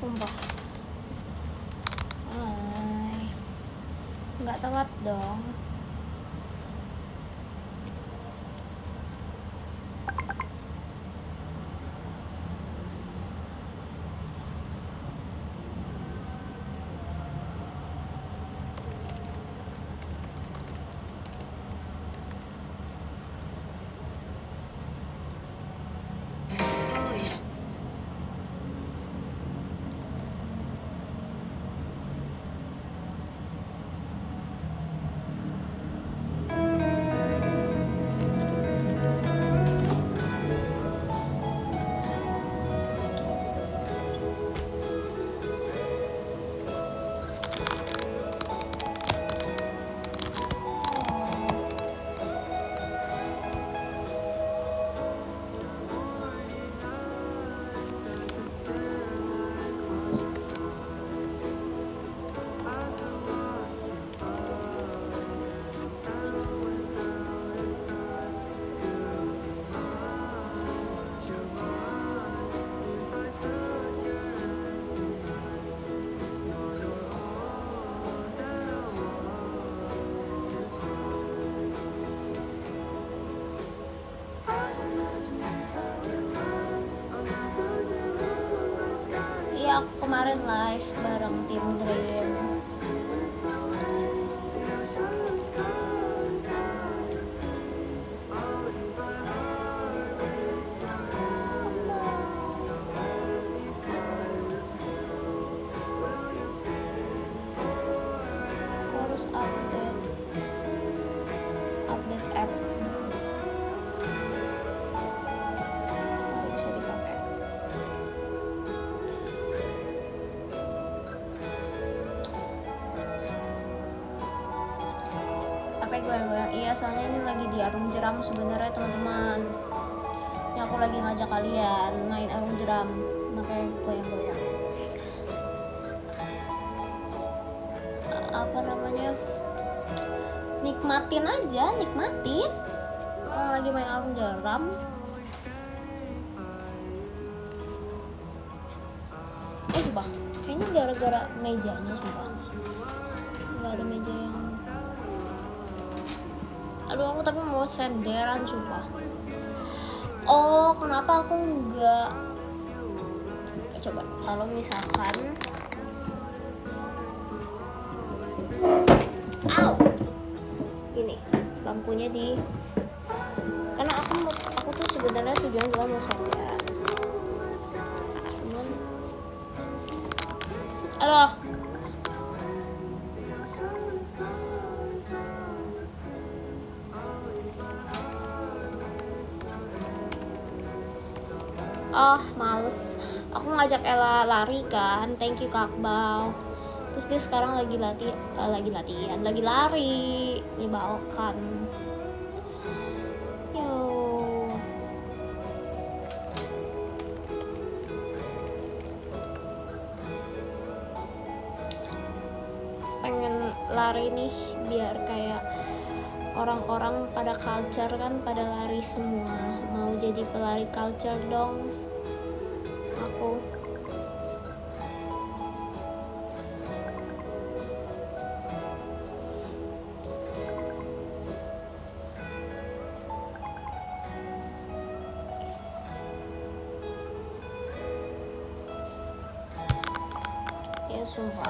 Sumpah. Nggak telat dong. Iya, aku kemarin live bareng tim Dream. Aku harus update app. Baru bisa dipakai. Apa goyang-goyang? Iya, soalnya ini lagi di arung jeram sebenarnya teman-teman. Ini aku lagi ngajak kalian main arung jeram, makanya goyang-goyang. Apa namanya? Nikmatin aja, nikmatin. Orang lagi main arung jeram. Sumpah, kayaknya gara-gara mejanya, sumpah. Nggak ada meja yang... Aduh, aku tapi mau senderan, sumpah. Oh, kenapa aku nggak... Coba, kalau misalkan... Gini, bangkunya di... Karena aku tuh sebenarnya tujuan juga mau senderan. Cuman... Aduh. Males. Aku ngajak Ella lari kan. Thank you Kak Bau. Terus dia sekarang lagi latihan, lagi lari, nyebalkan. Yo. Pengen lari nih biar kayak orang-orang pada culture kan, pada lari semua. Mau jadi pelari culture dong aku. Ya sumpah.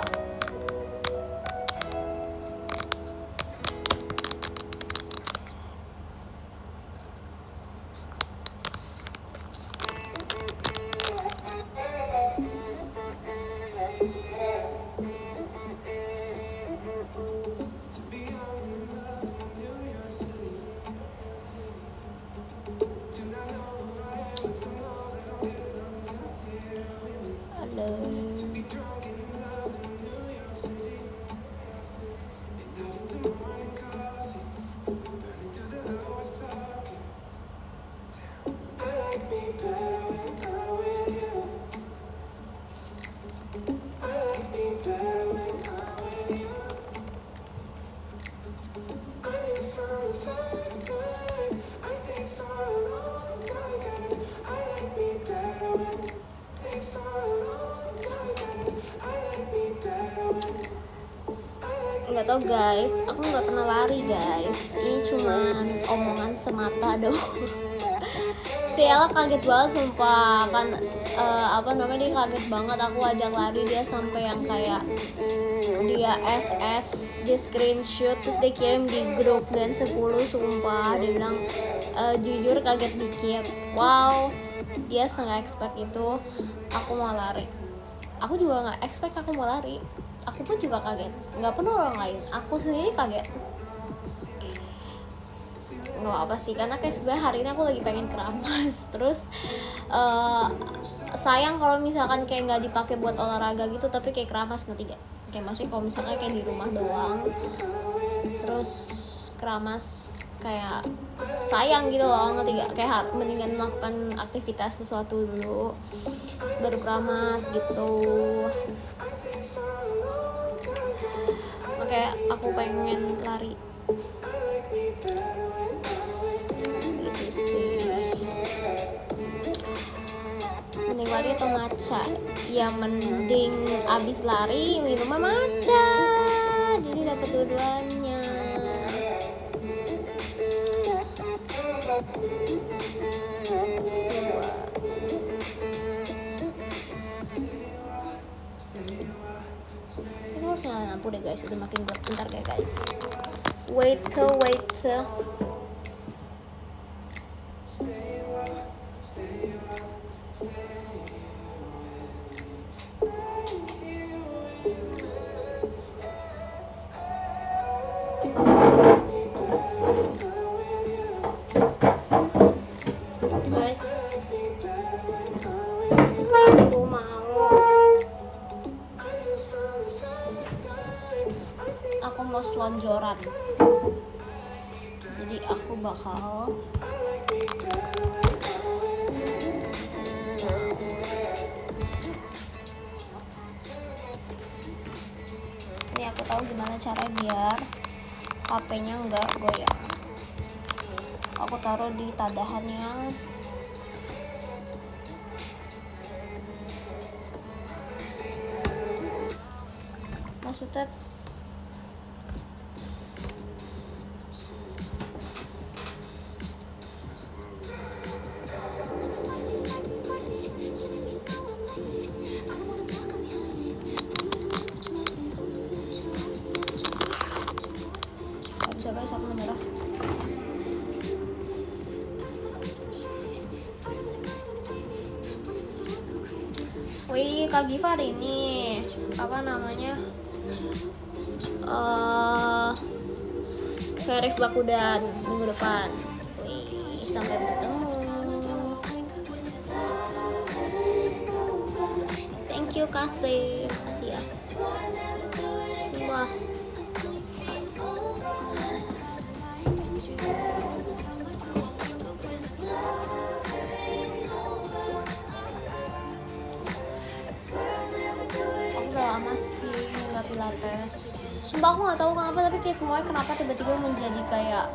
tahu guys, aku nggak pernah lari guys, ini cuman omongan semata dong. Si Ella kaget banget sumpah kan, dia kaget banget aku ajak lari, dia sampai yang kayak dia SS, dia screenshot terus dia kirim di grup dan 10 sumpah, dia bilang jujur kaget dikit. Wow, dia nggak expect itu aku mau lari, aku juga nggak expect aku mau lari, aku pun juga kaget, nggak pernah orang lain, aku sendiri kaget. Nggak apa sih, karena kayak sebenarnya hari ini aku lagi pengen keramas. Terus sayang kalau misalkan kayak nggak dipakai buat olahraga gitu, tapi kayak keramas, ngerti gak? Kayak maksudnya kalau misalkan kayak di rumah doang terus keramas, kayak sayang gitu loh, ngerti gak? Kayak mendingan melakukan aktivitas sesuatu dulu baru keramas gitu. Makanya aku pengen lari gitu sih. Mending lari atau matcha? Ya mending abis lari minumnya matcha, jadi dapat dua-duanya. Ini harus nyalain lampu deh guys, udah makin gelap. Bentar ya guys, wait. Guys, aku mau selonjoran, jadi aku bakal ini, aku tahu gimana cara biar HP-nya nggak goyang. Aku taruh di tadahan yang maksudnya gak bisa guys, aku menyerah. Wih, Kak Giva hari ini apa namanya Verif Bakudan minggu depan. Wih, sampai bertemu. Thank you kasih ya. Wah. Lama sih nggak pilates, sumpah aku nggak tahu kenapa, tapi kayak semuanya kenapa tiba-tiba menjadi kayak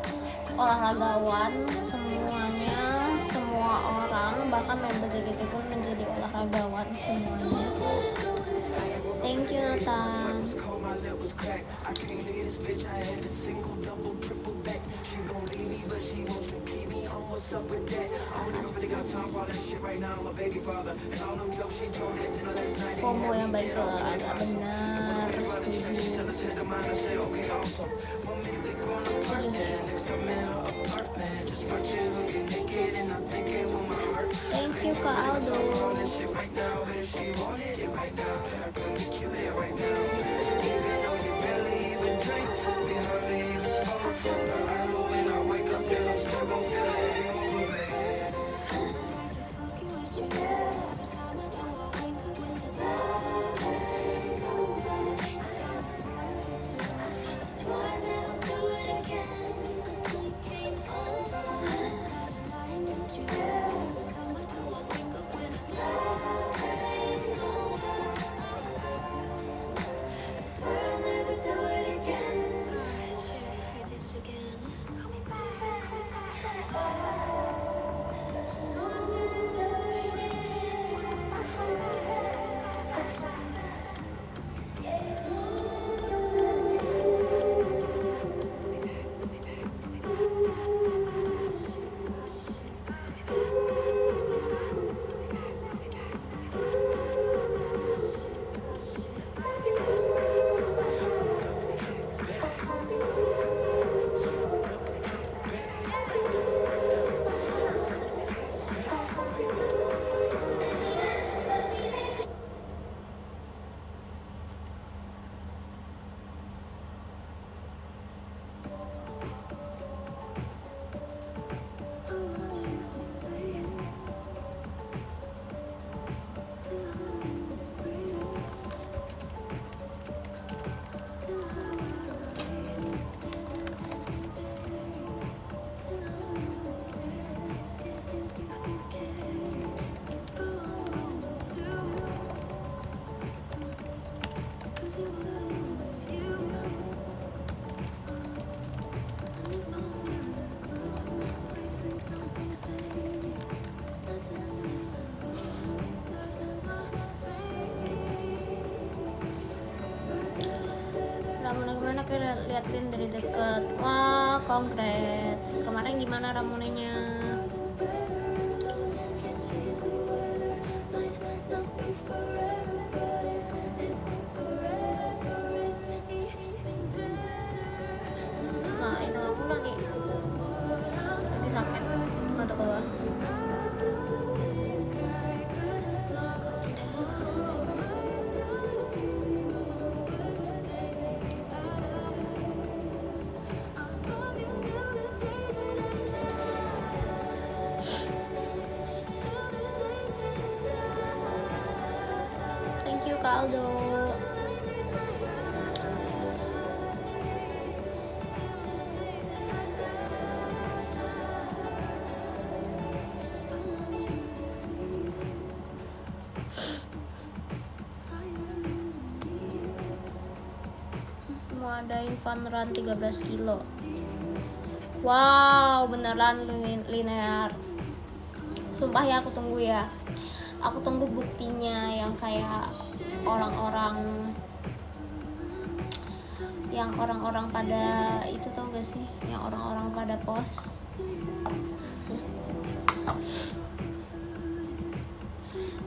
olahragawan semuanya, semua orang bahkan member JKT pun menjadi olahragawan semuanya. Thank you Nathan. FOMO yang baik olahraga, benar, setuju. Thank you Kak Aldo. udah liatin dari deket. Wah, congrats. Kemarin gimana Ramunenya? Nah, itu aku lagi sakit mata bawah. Thank you Kak Aldo. Mau adain fun run 13 kilo. Wow, beneran linear. Sumpah ya, aku tunggu ya. Aku tunggu buktinya yang kayak orang-orang pada itu, tau gak sih? Yang orang-orang pada post.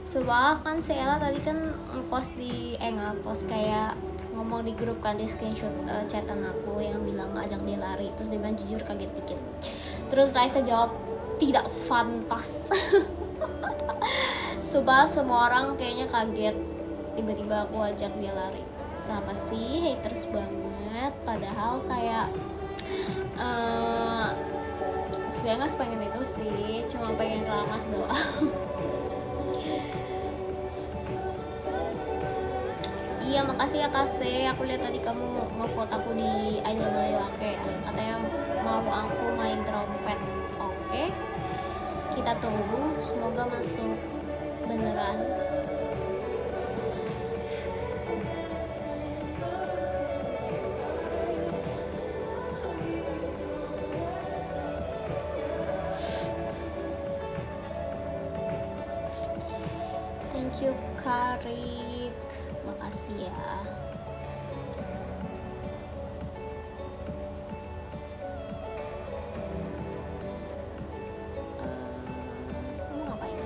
Sebab kan si Ella tadi kan nge-post nge-post kayak ngomong di grup kan, di screenshot chatan aku yang bilang ngajak dia lari, terus dia bilang jujur kaget dikit. Terus Raisa jawab tidak fantas. Sebab semua orang kayaknya kaget tiba-tiba aku ajak dia lari. Kenapa sih haters banget? Padahal kayak sebenarnya nggak pengen itu sih, cuma pengen ramas doang. Iya, makasih ya Kase. Aku lihat tadi kamu nge-vote aku di I Don't Know You Ake. Katanya mau aku main trompet. Oke. Kita tunggu, semoga masuk beneran. Thank you Karik. Makasih ya. Kamu ngapain?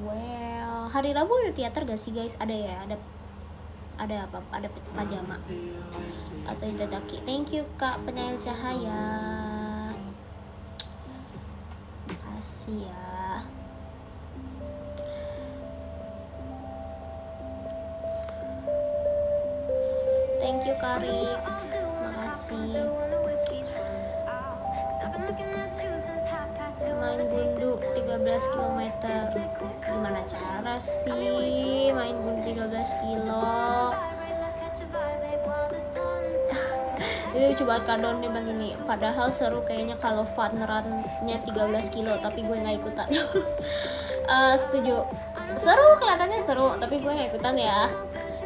Well, hari Rabu ada teater gak sih guys? Ada ya, ada apa? Ada pajama atau Itadaki. Thank you Kak Penyayang Cahaya. Makasih ya. Thank you Karik. Makasih. Main gundu 13 km. Gimana cara sih main gundu 13 kilo? Itu coba kadon di ini. Padahal seru kayaknya kalau fun run-nya 13 kilo, tapi gue nggak ikutan. Setuju. Seru, kelihatannya seru, tapi gue nggak ikutan ya.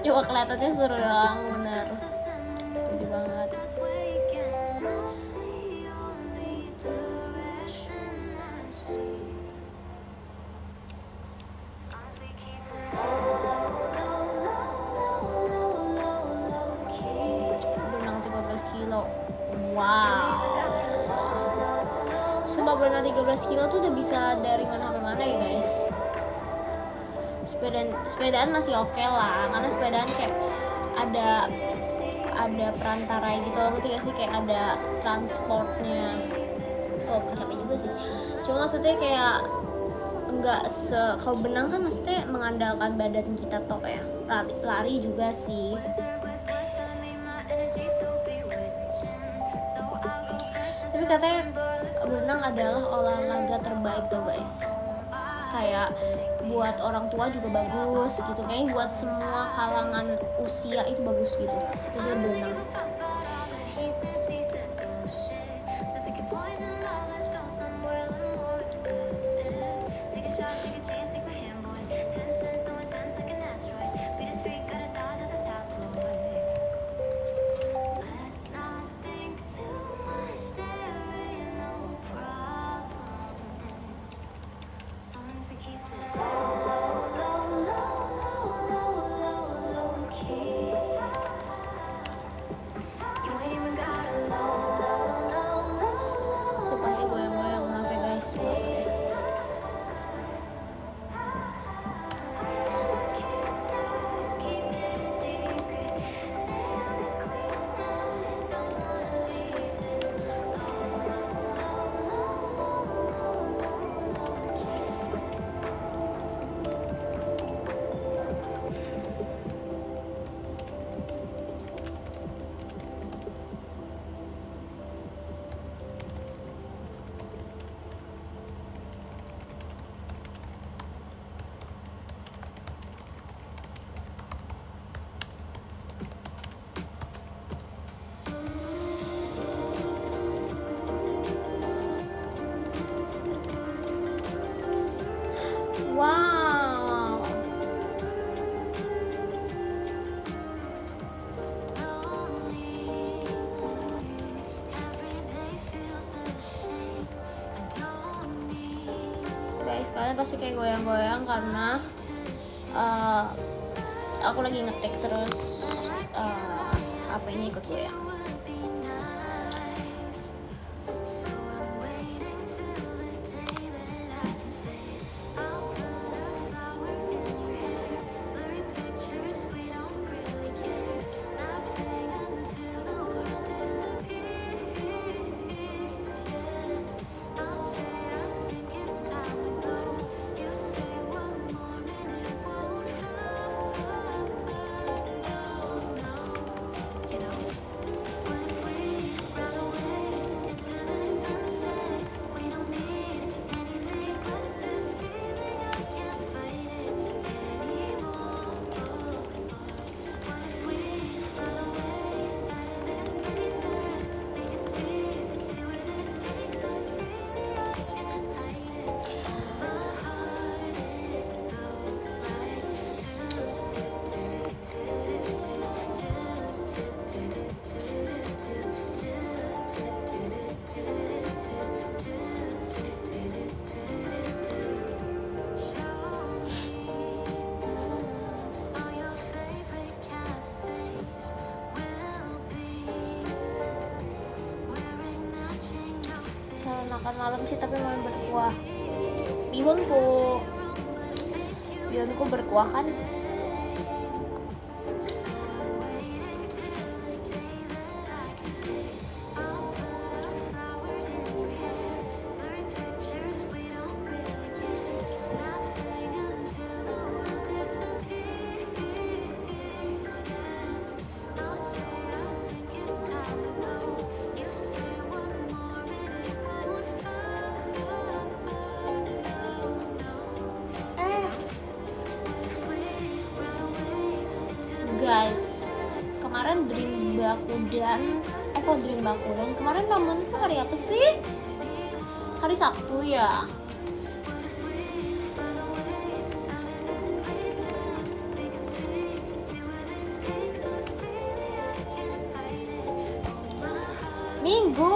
Coba kelihatannya seru doang, bener. Setuju banget. Berenang 13 kilo. Wow. Sumpah berenang 13 kilo tuh udah bisa dari mana sampai mana ya guys. Sepedaan masih oke lah, karena sepedaan kayak ada perantara gitu, ngerti gak sih, kayak ada transportnya. Oh, capek juga sih. Cuma maksudnya kayak enggak kalau benang kan maksudnya mengandalkan badan kita toh ya. Lari juga sih. Tapi katanya berenang adalah olahraga terbaik tuh guys. Kayak buat orang tua juga bagus gitu, kayaknya buat semua kalangan usia itu bagus gitu. Itu dia berenang. Kalian pasti kayak goyang-goyang karena aku lagi ngetik terus HP-nya ikut goyang. Makan malam sih tapi mau berkuah. Bihunku berkuah kan. Guys, kemarin Dream Bakudan kemarin namun itu hari apa sih? Hari Sabtu ya. Minggu.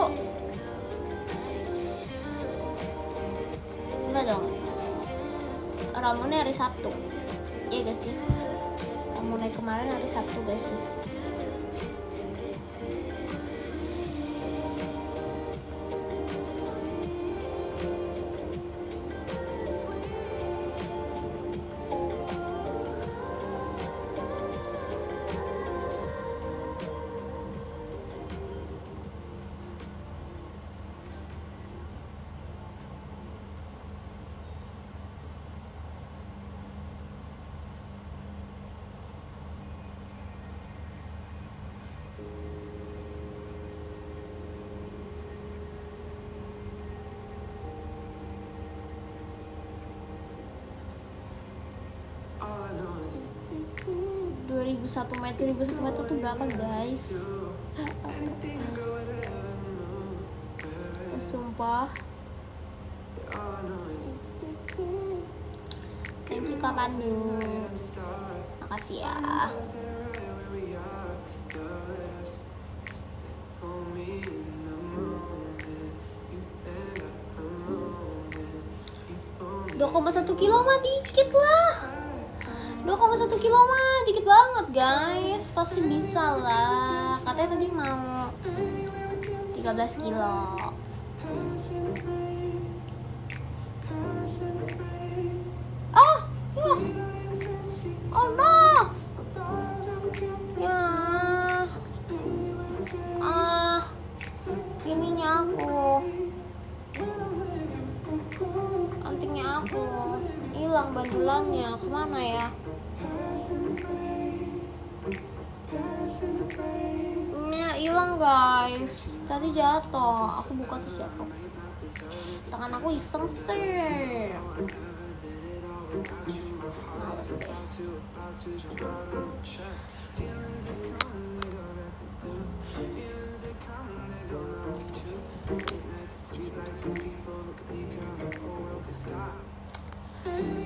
Enggak dong. Ramonnya hari Sabtu. Iya gak sih? Mulai kemarin hari Sabtu guys. Satu meter tuh berapa guys? Sumpah. Thank you Kak Pandu. Makasih ya. $2,1 kilo mah dikit lah. 2,1 kilo mah dikit banget guys. Pasti bisa lah. Katanya tadi mau 13 kilo. Oh no. Ya. Ininya aku. Antingnya aku. Hilang bandulannya. Kemana ya? Hilang guys. Tadi jatuh. Aku buka terus jatuh. Tangan aku iseng sih. Males deh.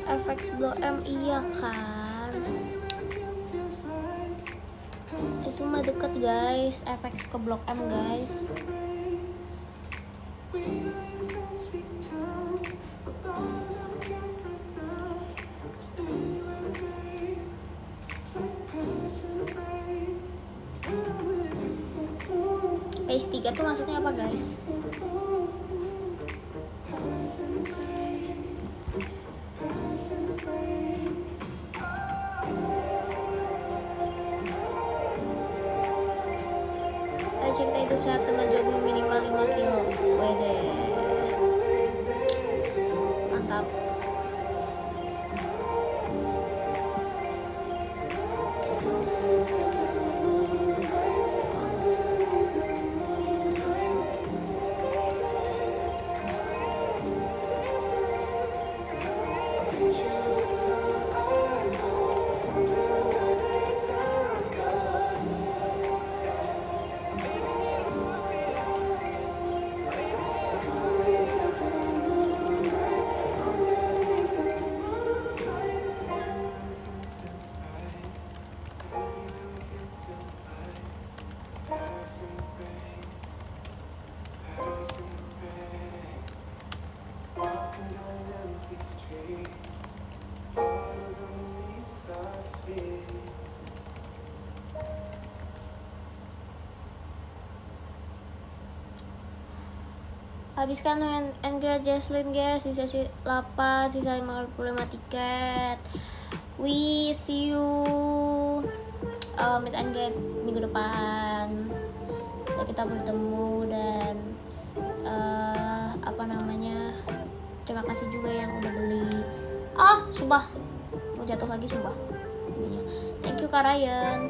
FX Blok M iya kan. Itu mah deket guys. FX ke Blok M guys. phase 3 tuh maksudnya apa guys? Ayo cek kita hidup sehat dengan jogging minimal 5 kilo. Wede, mantap. Habiskan Angela Jesslyn guys di sesi 8, sisa 55 tiket. We see you meet and greet minggu depan. Ya, kita bertemu dan terima kasih juga yang udah beli. Sumpah mau jatuh lagi sumpah. Thank you Kak Ryan.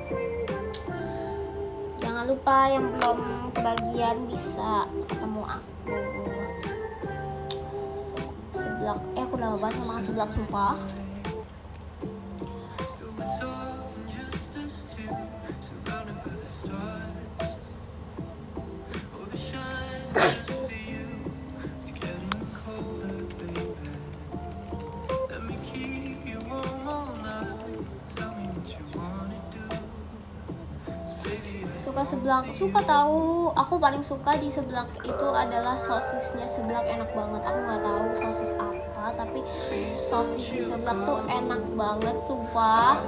Jangan lupa yang belum kebagian bisa ketemu aku seblak. Aku lama banget makan seblak sumpah. Suka seblak, suka tahu. Aku paling suka di seblak itu adalah sosisnya. Seblak enak banget. Aku nggak tahu sosis apa, tapi sosis di seblak tuh enak banget, sumpah.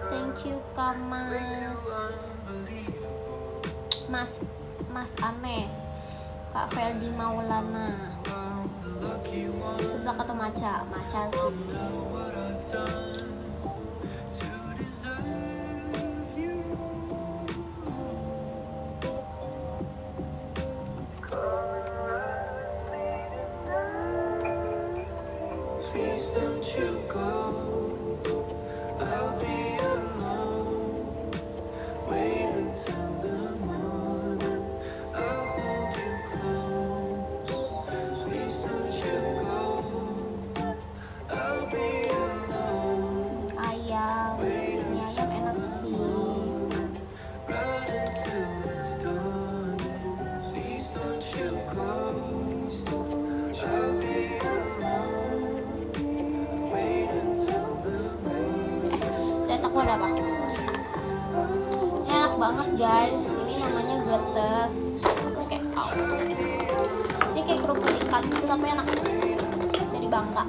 Thank you Kak Mas Aneh, Kak Ferdi Maulana. Seblak atau maca? Maca sih. Ada apa? Enak banget guys, ini namanya getes. Ini kayak kerupuk ikan gitu tapi enak. Dari Bangka.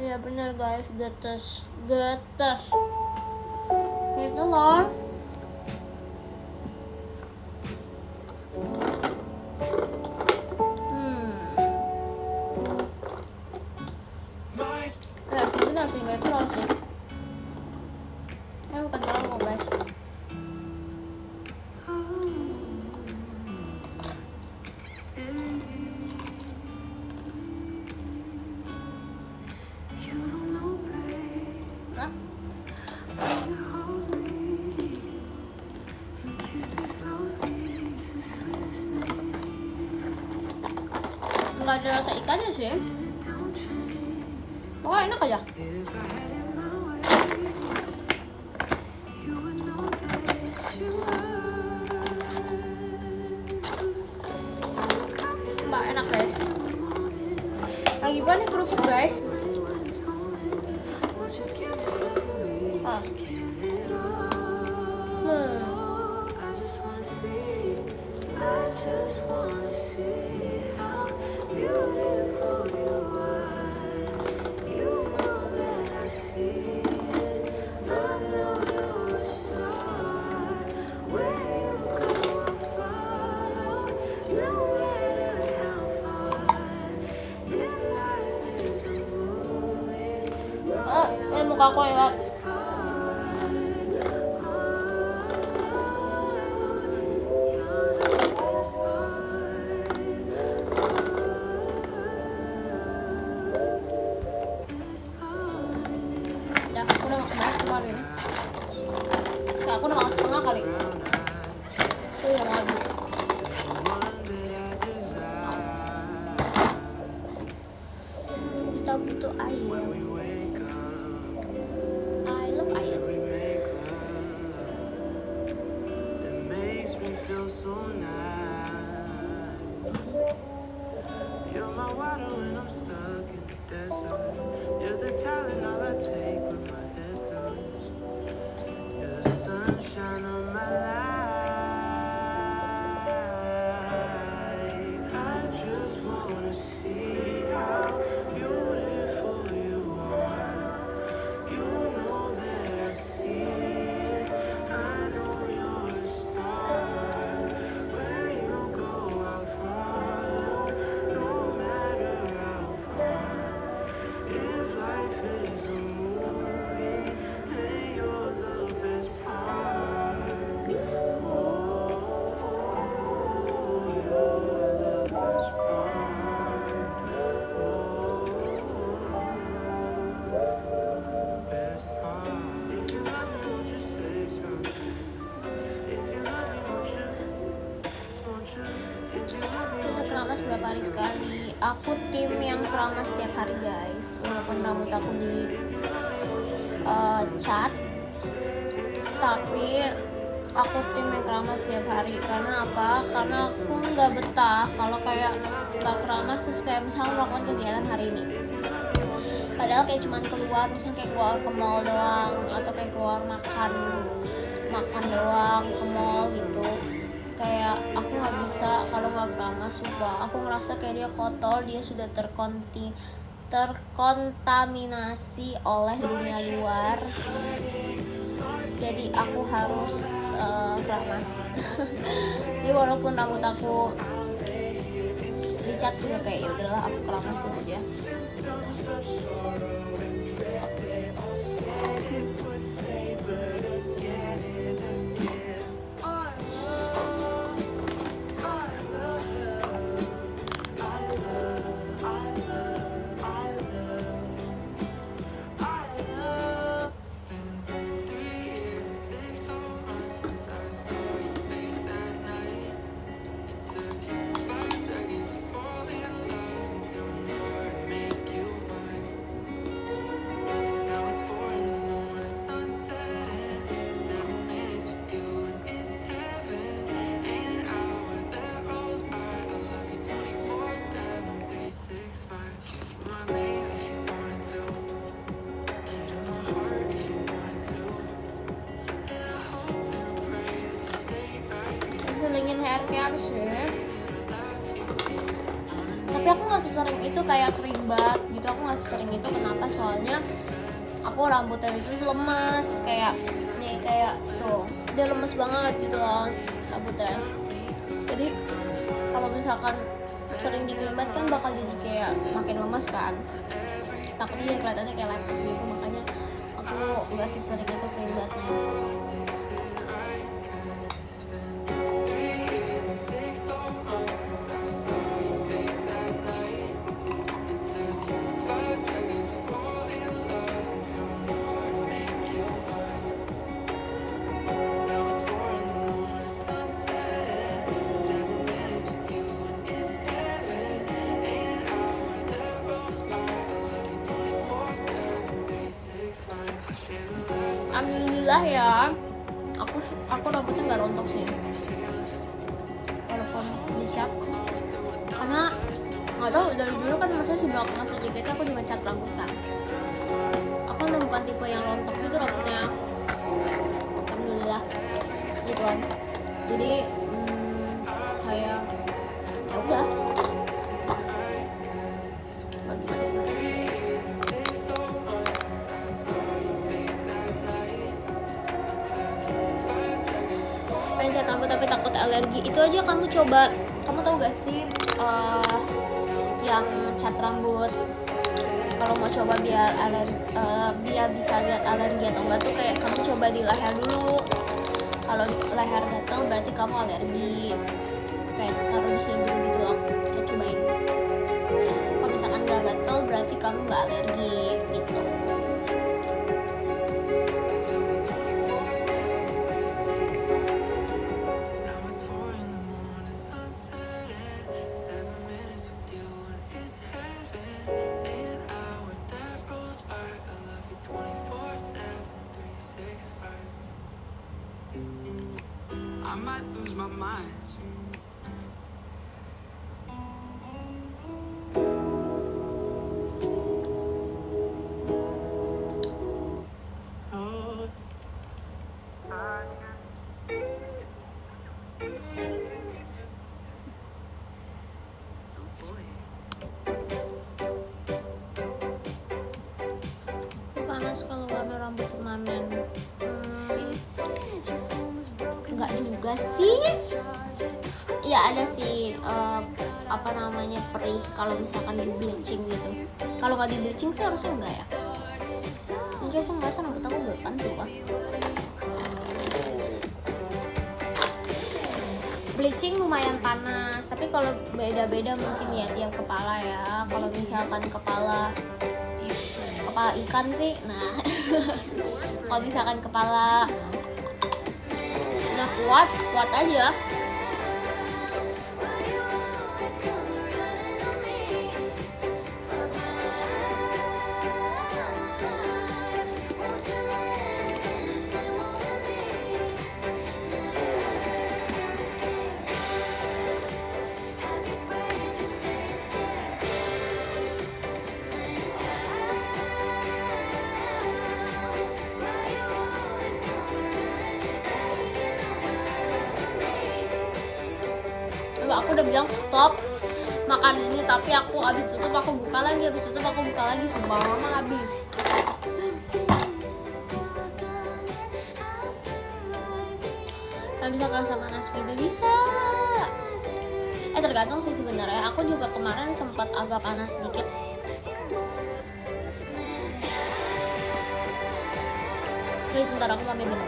Ya bener guys, getes itu lor. Bener sih, bener sih. Bukan terlalu guys. nggak ada rasa ikannya sih. Pokoknya enak aja. Mbak enak guys. Lagi banyak kerupuk guys. Ah. Muka aku ya. Aku udah makan setengah kali. Saya udah mau habis. Kita butuh air. I love air. You're my water when I'm stuck in the desert. You're the talent all I take when my head hurts. You're the sunshine of my life. I just wanna see how beautiful you are. You know that I see it. I know you're a star. Where you go, I'll follow. No matter how far. If life is a movie, then you're the best part. Oh, you're the best part. Best part. If you love me, won't you say something? If you love me, won't you? If you love me, won't you say berapa hari sekali? Aku tim yang keramas setiap hari guys. Walaupun rambut aku di cat, tapi aku tim yang keramas setiap hari. Karena apa? Karena aku nggak betah kalau kayak nggak keramas terus kayak misalnya melakukan kegiatan hari ini. Padahal kayak cuman keluar, misalnya kayak keluar ke mall doang atau kayak keluar makan doang ke mall gitu. Kayak aku nggak bisa kalau nggak keramas, sumpah. Aku ngerasa kayak dia kotor, dia sudah terkontaminasi oleh dunia luar. Jadi aku harus keramas. Jadi walaupun rambut aku dicat juga kayak ya udahlah aku keramasin aja. Selingin hair care sih, tapi aku nggak sesering itu kayak keribat gitu. Aku nggak sesering itu. Kenapa? Soalnya aku rambutnya itu lemas, kayak nih, kayak tuh dia lemes banget gitu loh rambutnya. Jadi kalau misalkan sering dikelibat kan bakal jadi kayak makin lemas kan, takutnya jadi kelihatannya kayak lepek gitu. Makanya aku nggak sesering itu keribatnya. alhamdulillah ya, aku rambutnya nggak rontok sih walaupun dicat, karena nggak tahu dari dulu kan masa sebelum aku masuk JKT aku juga cat rambut kan, aku bukan tipe yang rontok gitu rambutnya, alhamdulillah gitu kan. Jadi kayak ya udah pengen cat rambut tapi takut alergi. Itu aja kamu coba, kamu tahu gak sih yang cat rambut kalau mau coba biar bisa lihat alergi atau enggak tuh kayak kamu coba di leher dulu. Kalau leher gatel berarti kamu alergi, kayak taruh di sini dulu gitu loh, kayak cobain. Kalau misalkan gak gatel berarti kamu gak alergi gitu. I might lose my mind. Panas kalau warna rambut permanen. Enggak juga sih. Ya ada sih apa namanya perih kalau misalkan di bleaching gitu. Kalau nggak di bleaching sih harusnya enggak ya. Jadi aku ngerasa rambut aku berpan tuh kan. Bleaching lumayan panas, tapi kalau beda-beda mungkin ya tiap kepala ya. Kalau misalkan kepala ikan sih, nah kalau misalkan kepala udah kuat aja. Aku udah bilang stop makan ini, tapi aku habis tutup aku buka lagi, sumpah mama habis. Nggak bisa kerasa panas gitu, bisa. Tergantung sih sebenarnya. Aku juga kemarin sempat agak panas dikit. Guys, bentar aku ambil minum.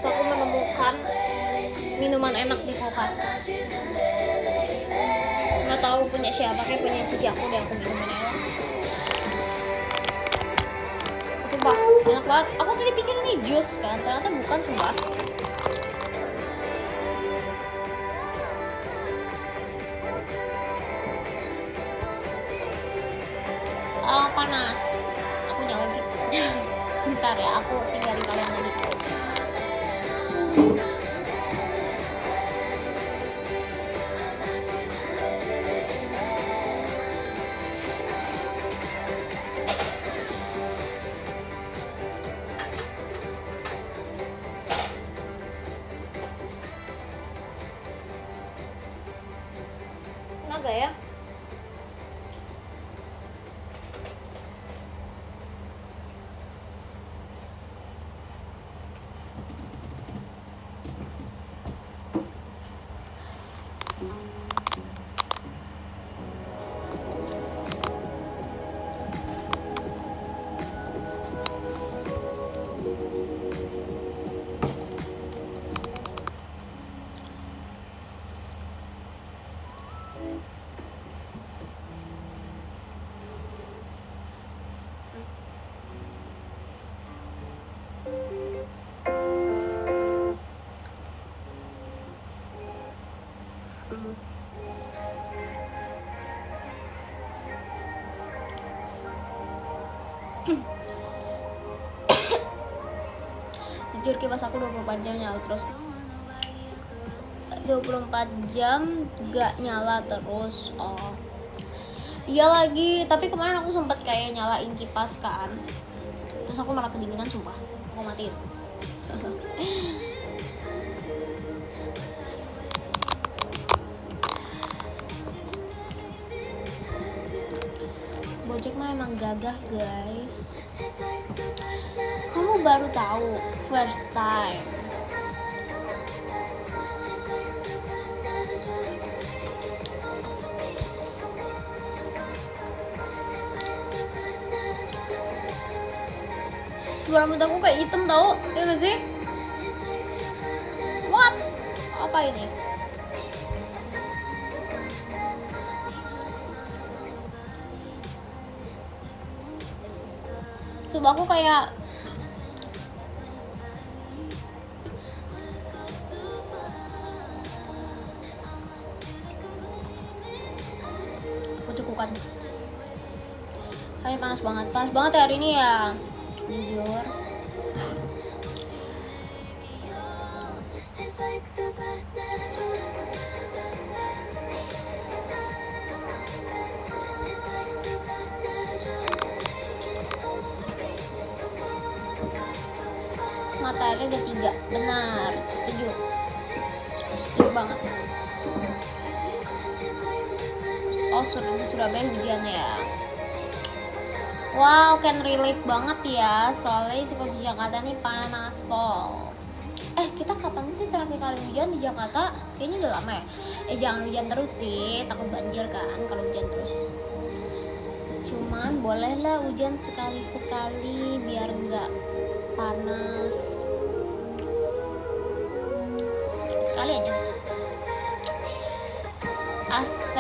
Aku menemukan minuman enak di kulkas. Nggak tahu punya siapa, kayak punya cici aku deh. Aku minuman enak. Sumpah enak banget. Aku tadi pikir ini jus kan, ternyata bukan, sumpah. Panas. Aku nyalain gitu. Bentar ya, aku tinggalin kalian lagi. Kenapa ya? Jujur kipas aku 24 jam nyala terus. 24 jam gak nyala terus. Oh iya lagi, tapi kemarin aku sempat kayak nyalain kipas kan, terus aku malah kedinginan, sumpah aku matiin. Gojek mah emang gagah guys. Kamu baru tahu first time. Suara rambut aku kayak hitam tau, ya gak sih? What? Apa ini? Coba aku kayak aku cukupkan. Kayaknya panas banget ya hari ini ya. Jujur. Matahari ada 3, benar, setuju banget. Oh Surabaya hujan ya. Wow, can relate banget ya, soalnya itu di Jakarta nih panas pol. Kita kapan sih terakhir kali hujan di Jakarta? Kayaknya udah lama ya. Jangan hujan terus sih, takut banjir kan kalau hujan terus. Cuman bolehlah hujan sekali-sekali biar nggak panas. Sekali aja. AC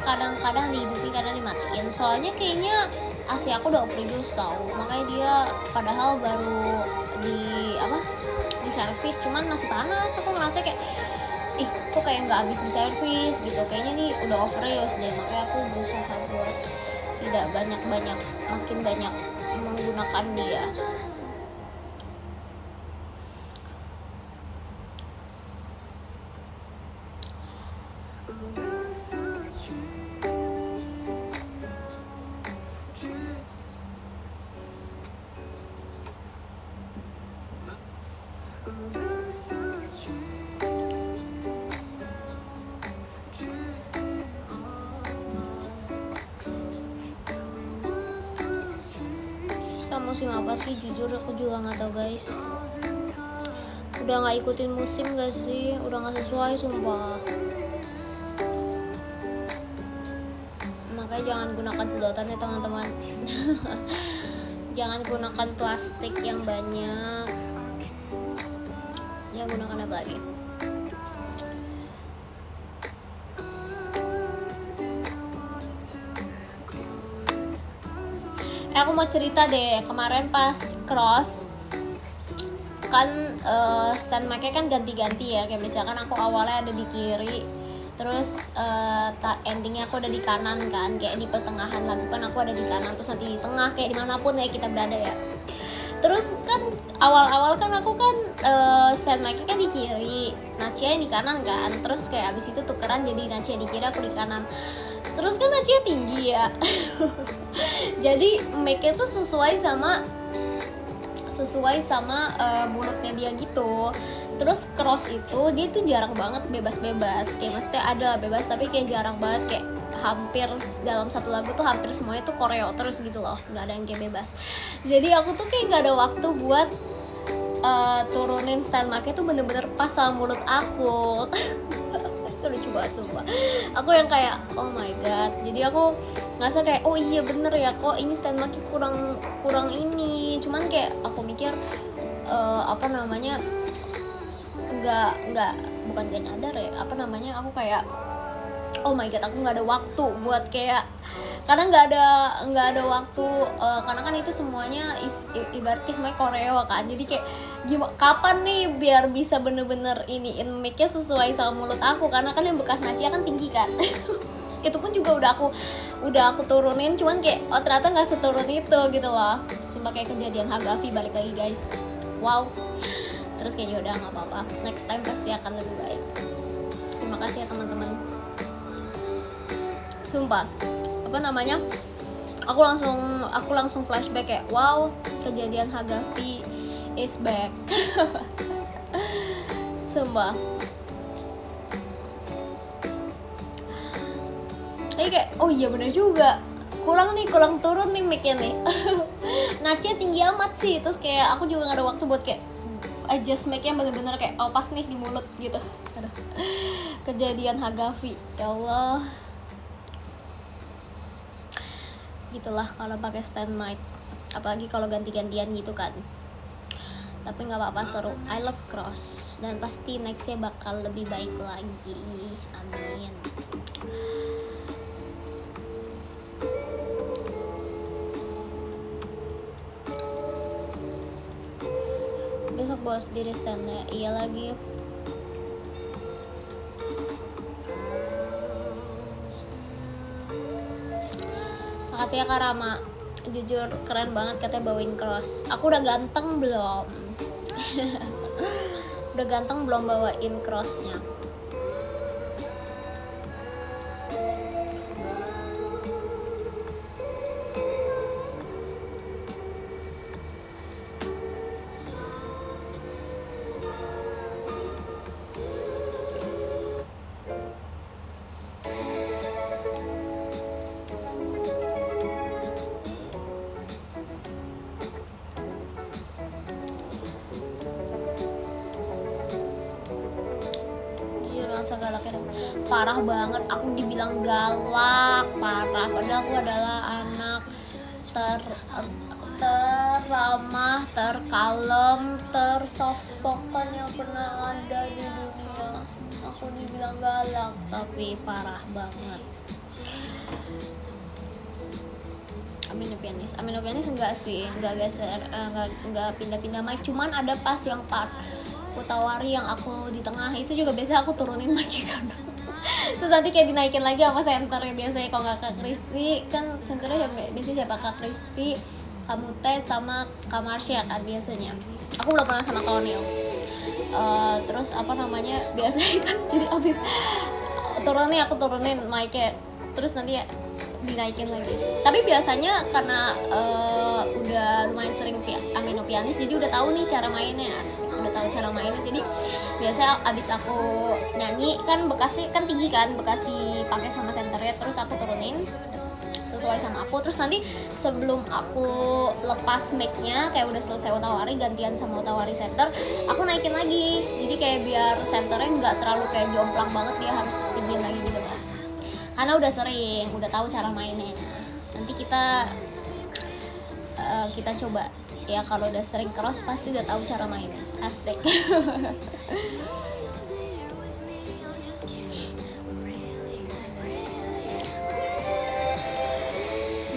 kadang-kadang dihidupi, kadang dimatiin. Soalnya kayaknya AC aku udah overuse tau, makanya dia padahal baru di servis, cuman masih panas. Aku ngerasa kayak kok kayak nggak habis di servis gitu, kayaknya nih udah overuse deh. Makanya aku berusaha buat tidak makin banyak menggunakan dia. Musim apa sih? Jujur aku juga nggak tahu guys. Udah nggak ikutin musim gak sih? Udah nggak sesuai sumpah. Makanya jangan gunakan sedotan ya teman-teman. Jangan gunakan plastik yang banyak. Ya gunakan apa lagi? Aku mau cerita deh, kemarin pas cross kan stand mic-nya kan ganti-ganti ya. Kayak misalkan aku awalnya ada di kiri, terus endingnya aku ada di kanan kan, kayak di pertengahan lagu kan aku ada di kanan, terus nanti di tengah, kayak dimanapun ya kita berada ya. Terus kan awal-awal kan aku kan stand mic-nya kan di kiri, Nacia di kanan kan, terus kayak abis itu tukeran jadi Nacia di kiri, aku di kanan. Terus kan Nacia tinggi ya. Jadi mic-nya tuh sesuai sama mulutnya dia gitu. Terus cross itu dia tuh jarang banget bebas-bebas. Kayak maksudnya ada bebas tapi kayak jarang banget, kayak hampir dalam satu lagu tuh hampir semuanya tuh koreo terus gitu loh, nggak ada yang kayak bebas. Jadi aku tuh kayak nggak ada waktu buat turunin stand mic-nya tuh bener-bener pas sama mulut aku. Itu lucu banget sumpah. Aku yang kayak oh my god. Jadi aku ngerasa kayak oh iya bener ya, kok ini stand mic kurang ini. Cuman kayak aku mikir bukan gak nyadar ya, aku kayak oh my god, aku nggak ada waktu buat kayak karena nggak ada waktu, karena kan itu semuanya ibaratnya semuanya koreo kan, jadi kayak kapan nih biar bisa bener-bener iniin mic-nya sesuai sama mulut aku, karena kan yang bekas Nacia kan tinggi kan. Itu pun juga udah aku turunin, cuman kayak ternyata nggak seturun itu gitu loh. Cuma kayak kejadian Hagafi balik lagi guys, wow. Terus kayak udah nggak apa-apa, next time pasti akan lebih baik. Terima kasih ya teman-teman, sumpah apa namanya, aku langsung flashback kayak wow, kejadian Hagafi is back. Sumpah ini kayak oh iya bener juga, kurang turun nih mic-nya nih. Nacia tinggi amat sih, terus kayak aku juga gak ada waktu buat kayak adjust mic-nya bener-bener kayak oh pas nih di mulut gitu. Aduh. Kejadian Hagafi, ya Allah. Gitulah kalau pakai stand mic, apalagi kalau ganti-gantian gitu kan. Tapi nggak apa-apa, seru. I love cross dan pasti nextnya bakal lebih baik lagi, amin. Besok bawa sendiri standnya, iya lagi. Makasih ya Kak Rama, jujur keren banget katanya bawain cross. Aku udah ganteng belum? Udah ganteng belum bawain crossnya? Parah banget, aku dibilang galak, parah. Padahal aku adalah anak terramah, terkalem, tersoft spoken yang pernah ada di dunia. Aku dibilang galak, tapi parah banget. Amino pianis enggak sih, enggak geser, enggak pindah-pindah mic. Cuman ada pas yang part Kutawari yang aku di tengah itu juga biasa aku turunin mic kan. Terus nanti kayak dinaikin lagi sama senternya biasanya. Kalau nggak Kak Kristi kan senternya biasanya siapa, Kak Kristi, kamu Teh sama Kak Marsha kan biasanya. Aku belum pernah sama Kak Onil. Terus apa namanya, biasanya kan jadi abis aku turunin mic-nya, terus nanti ya dinaikin lagi. Tapi biasanya karena udah lumayan sering amino pianis, jadi udah tahu nih cara mainnya, udah tahu cara mainnya. Jadi biasanya abis aku nyanyi kan bekasnya kan tinggi kan, bekas dipakai sama senternya, terus aku turunin sesuai sama aku. Terus nanti sebelum aku lepas mic-nya kayak udah selesai Utawari, gantian sama Utawari center, aku naikin lagi. Jadi kayak biar senternya nggak terlalu kayak jomplang banget, dia harus tinggiin lagi gitu kan. Karena udah sering, udah tahu cara mainnya. Nanti kita coba ya, kalau udah sering cross pasti udah tahu cara mainnya. Asik.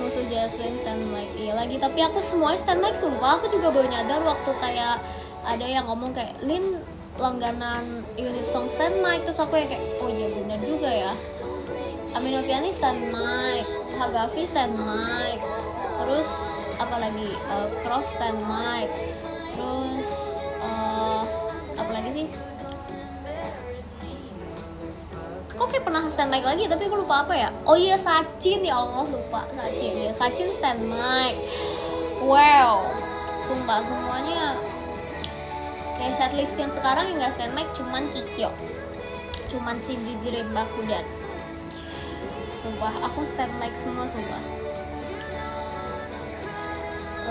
Musuh Jaslyn stand mic, iya lagi. Tapi aku semuanya stand mic, sumpah. Aku juga baru nyadar waktu kayak ada yang ngomong kayak Lin langganan unit song stand mic, terus aku yang kayak oh iya bener juga ya. Amino pianis stand mic, Hagafi stand mic, terus apalagi cross stand mic, terus apalagi sih? Kok kayak pernah stand mic lagi tapi aku lupa apa ya? Oh iya Sachin, ya Allah lupa Sachin ya. Sachin stand mic. Wow, sumpah semuanya kayak setlist yang sekarang yang nggak stand mic cuman Kikyo, cuman si Didi Rembakudan. Sumpah, aku stand mic semua, sumpah.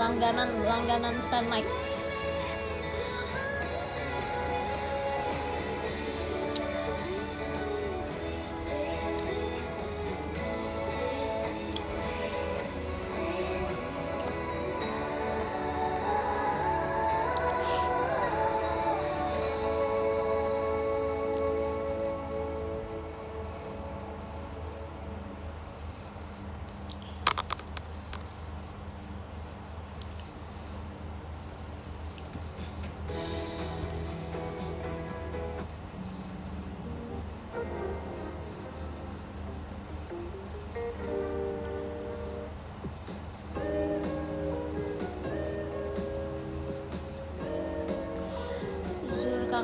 Langganan stand mic.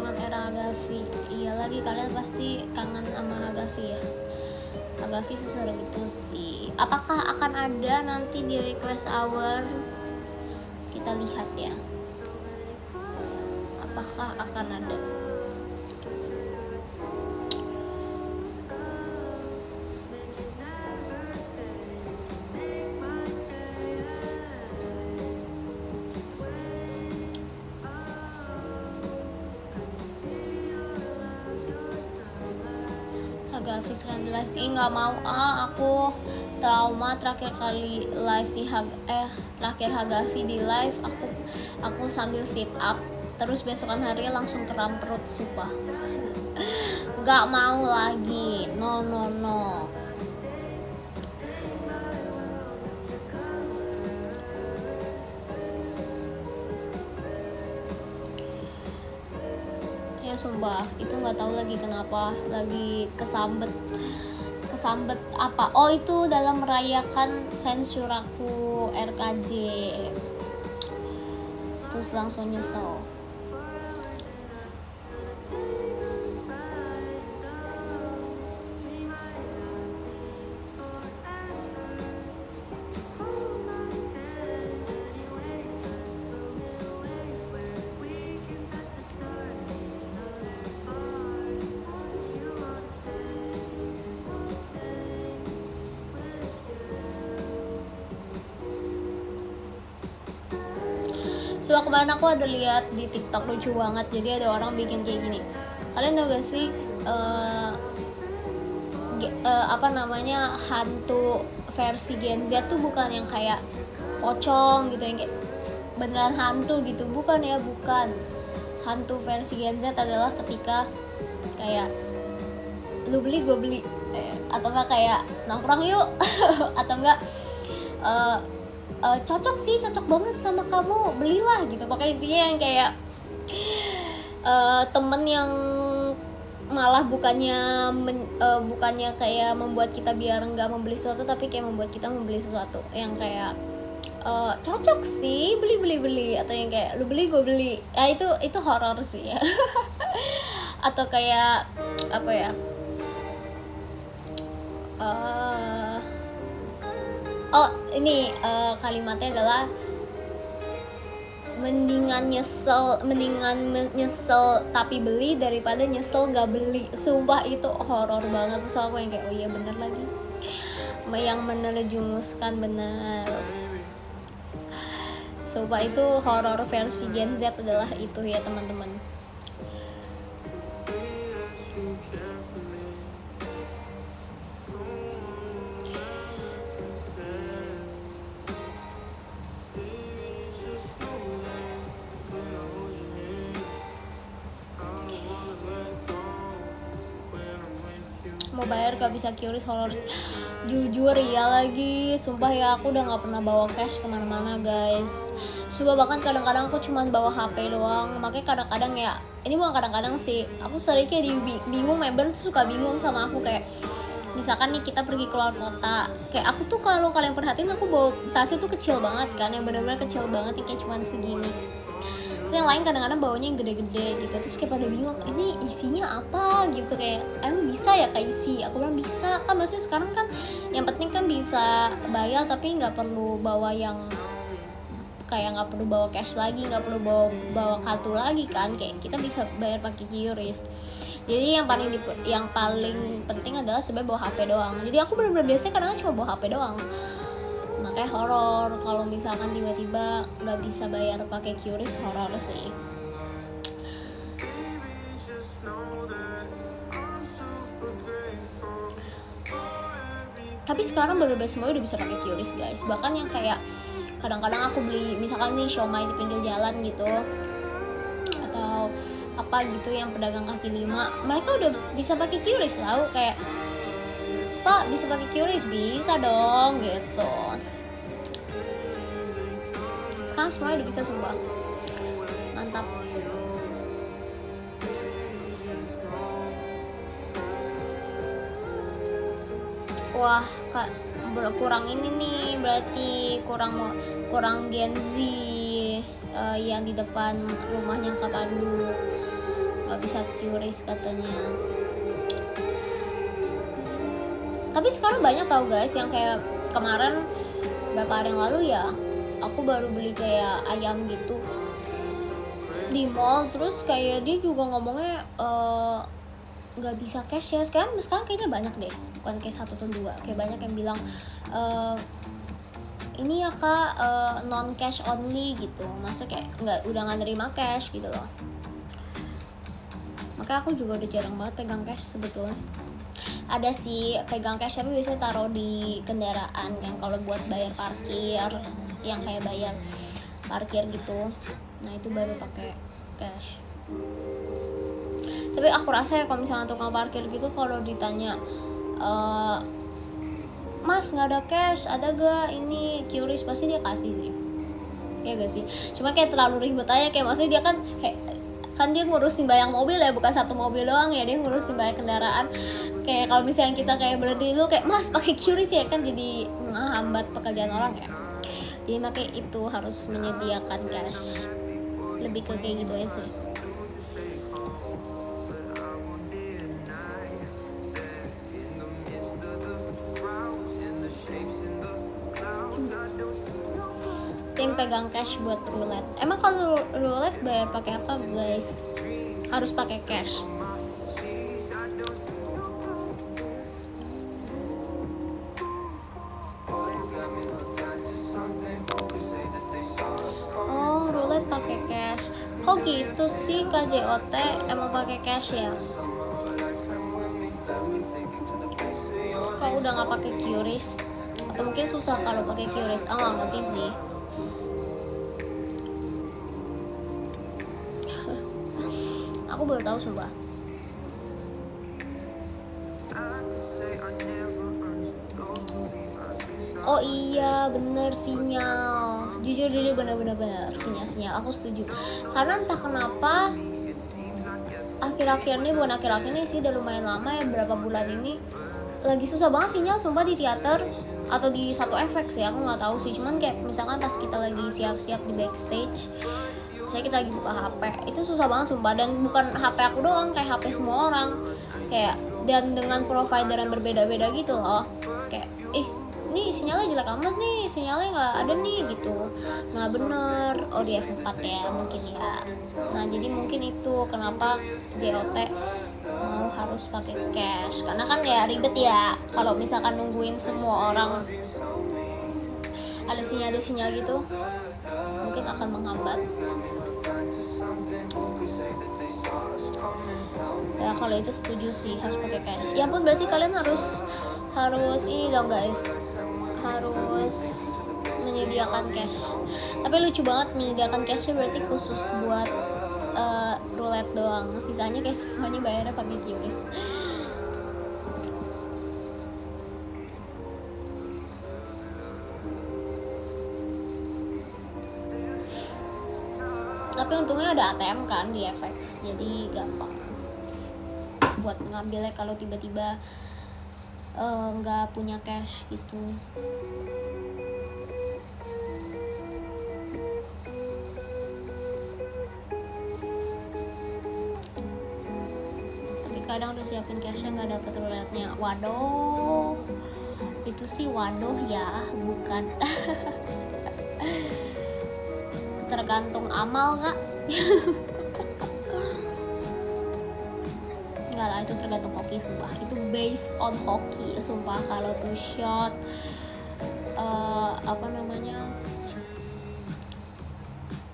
dengan era Hagafi. Iya lagi, kalian pasti kangen sama Hagafi ya. Hagafi seseru itu sih. Apakah akan ada nanti di request hour? Kita lihat ya. Apakah akan ada? Hagafi sekarang di live, nggak mau aku trauma terakhir kali live di terakhir Hagafi di live aku sambil sit up terus besokan hari langsung kram perut, sumpah. Nggak mau lagi, no. Ya sumpah, itu nggak tahu lagi kenapa, lagi kesambet apa, oh itu dalam merayakan sensuraku RKJ, terus langsung nyesel. So kemarin aku ada lihat di TikTok lucu banget, jadi ada orang bikin kayak gini. Kalian tau gak sih hantu versi Gen Z tuh bukan yang kayak pocong gitu, yang kayak beneran hantu gitu, bukan. Hantu versi Gen Z adalah ketika kayak lu beli gue beli, atau enggak kayak nongkrong yuk atau enggak cocok banget sama kamu, belilah gitu. Pokoknya intinya yang kayak temen yang malah bukannya kayak membuat kita biar nggak membeli sesuatu, tapi kayak membuat kita membeli sesuatu yang kayak cocok sih, beli, atau yang kayak lu beli gue beli. Ya itu horor sih ya. Atau kayak apa ya, ini kalimatnya adalah mendingan nyesel tapi beli daripada nyesel nggak beli. Sumpah itu horor banget. Terus aku yang kayak oh iya bener lagi, yang menerjumuskan bener. Sumpah itu horor versi Gen Z adalah itu ya teman-teman. Mau bayar gak bisa QRIS horor. Jujur ya lagi, sumpah ya aku udah gak pernah bawa cash kemana-mana guys. Sumpah, bahkan kadang-kadang aku cuma bawa HP doang. Makanya kadang-kadang ya, ini bukan kadang-kadang sih, aku sering kayak bingung, member tuh suka bingung sama aku. Kayak misalkan nih kita pergi keluar kota, kayak aku tuh kalau kalian perhatiin aku bawa tasnya tuh kecil banget kan, yang benar-benar kecil banget, yang kayak cuma segini. Terus yang lain kadang-kadang bawanya yang gede-gede gitu. Terus kayak pada bingung, ini isinya apa gitu, kayak emang bisa ya kayak isi. Aku bilang bisa kan, maksudnya sekarang kan yang penting kan bisa bayar tapi nggak perlu bawa yang kayak nggak perlu bawa cash lagi, nggak perlu bawa kartu lagi kan, kayak kita bisa bayar pakai QRIS. Jadi yang paling penting adalah sebenarnya bawa HP doang. Jadi aku benar-benar biasanya kadang-kadang cuma bawa HP doang. Makanya horor kalau misalkan tiba-tiba nggak bisa bayar pakai QRIS, horor sih. Tapi sekarang bener-bener semua udah bisa pakai QRIS guys. Bahkan yang kayak kadang-kadang aku beli misalkan nih siomay di pinggir jalan gitu, atau apa gitu yang pedagang kaki lima, mereka udah bisa pakai QRIS tau. Kayak Pak bisa pakai QRIS, bisa dong gitu. Sekarang semuanya udah bisa, sumpah mantap. Wah kak, kurang ini nih, berarti kurang Gen Z yang di depan rumahnya Kak Pandu. nggak bisa QRIS katanya. Tapi sekarang banyak tau guys yang kayak kemarin berapa hari yang lalu ya, aku baru beli kayak ayam gitu di mall, terus kayak dia juga ngomongnya nggak bisa cash ya. Sekarang kayaknya banyak deh, bukan kayak 1 atau 2, kayak banyak yang bilang ini ya kak non cash only gitu, maksudnya kayak udah nggak nerima cash gitu loh. Makanya aku juga udah jarang banget pegang cash sebetulnya. Ada sih pegang cash tapi biasanya taruh di kendaraan kan, kalau buat bayar parkir yang kayak bayar parkir gitu, nah itu baru pakai cash. Tapi aku rasa ya kalau misalnya tukang parkir gitu, kalau ditanya mas nggak ada cash, ada gak ini QRIS, pasti dia kasih sih, ya gak sih. Cuma kayak terlalu ribet aja, kayak maksudnya dia kan dia ngurusin banyak mobil ya, bukan 1 mobil doang ya, dia ngurusin banyak kendaraan. Kayak kalau misalnya kita kayak berhenti dulu kayak mas pakai QRIS ya, kan jadi menghambat pekerjaan orang ya. Jadi makanya itu harus menyediakan cash, lebih ke kayak gitu aja sih. Tim pegang cash buat roulette. Emang kalau roulette bayar pakai apa guys? Harus pakai cash. Oh, roulette pakai cash. Kok gitu sih KJOT, emang pakai cash ya? Kok udah nggak pakai QRIS? Atau mungkin susah kalau pakai QRIS? Nggak ngerti sih. Aku baru tahu sumpah. Oh iya bener, sinyal. Jujur dulu bener sinyal. Aku setuju. Karena entah kenapa akhir-akhir ini, bukan akhir-akhir ini sih, udah lumayan lama ya, berapa bulan ini lagi susah banget sinyal sumpah di teater atau di satu efek sih, aku nggak tahu sih. Cuman kayak misalkan pas kita lagi siap-siap di backstage, saya kita lagi buka HP, itu susah banget sumpah. Dan bukan HP aku doang, kayak HP semua orang, kayak dan dengan provider yang berbeda-beda gitu loh. Kayak ini sinyalnya jelek amat nih, sinyalnya nggak ada nih gitu. Nah bener, oh di F4 ya mungkin ya. Nah jadi mungkin itu kenapa JOT mau harus pakai cash, karena kan ya ribet ya kalau misalkan nungguin semua orang ada sinyal gitu, mungkin akan menghambat. Ya kalau itu setuju sih, harus pakai cash. Ya pun berarti kalian harus ini dong guys, harus menyediakan cash. Tapi lucu banget, menyediakan cashnya berarti khusus buat roulette doang, sisanya kayak semuanya bayarnya pakai QRIS. Tapi untungnya ada ATM kan di FX, jadi gampang buat ngambilnya kalau tiba-tiba nggak punya cash gitu. Tapi kadang udah siapin cashnya nggak dapet roulette-nya. Waduh, itu sih waduh ya, bukan. Tergantung amal kak. Enggak lah, itu tergantung hoki sumpah. Itu based on hoki sumpah. Kalau tuh shot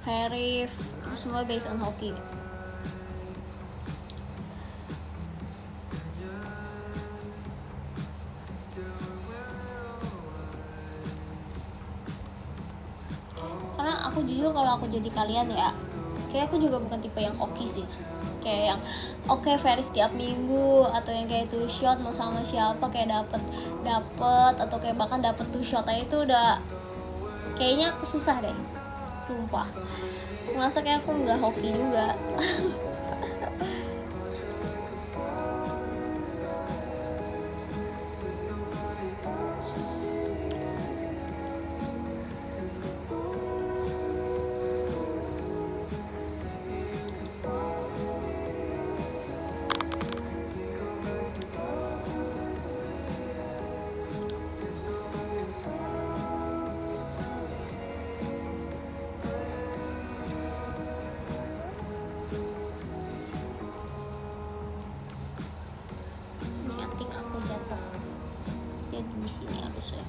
Verif, itu semua based on hoki. Karena aku jujur, kalau aku jadi kalian ya, kayak aku juga bukan tipe yang hoki sih. Kayak yang verif tiap minggu, atau yang kayak tuh shot mau sama siapa kayak dapet atau kayak bahkan dapet tuh shot aja itu udah kayaknya aku susah deh sumpah. Ngerasa kayak aku nggak hoki juga. di sini harusnya.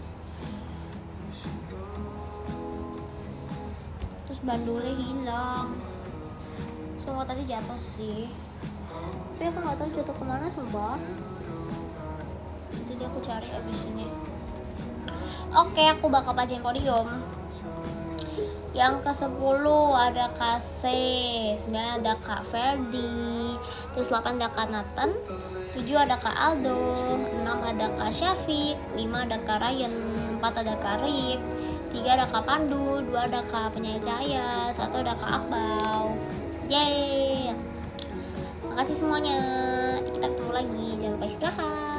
Terus bandulnya hilang. Semua tadi jatuh sih. Tapi aku nggak tahu jatuh kemana coba. Jadi aku cari abis ini. Oke, aku bakal bacain podium. Yang ke-10 ada Kak C, 9 ada Kak Ferdi, terus 8 ada Kak Nathan, 7 ada Kak Aldo, 6 ada Kak Syafiq, 5 ada Kak Ryan, 4 ada Kak Rik, 3 ada Kak Pandu, 2 ada Kak Penyanyi Cahaya, 1 ada Kak Akbau. Yeay. Makasih semuanya. Kita ketemu lagi. Jangan lupa istirahat.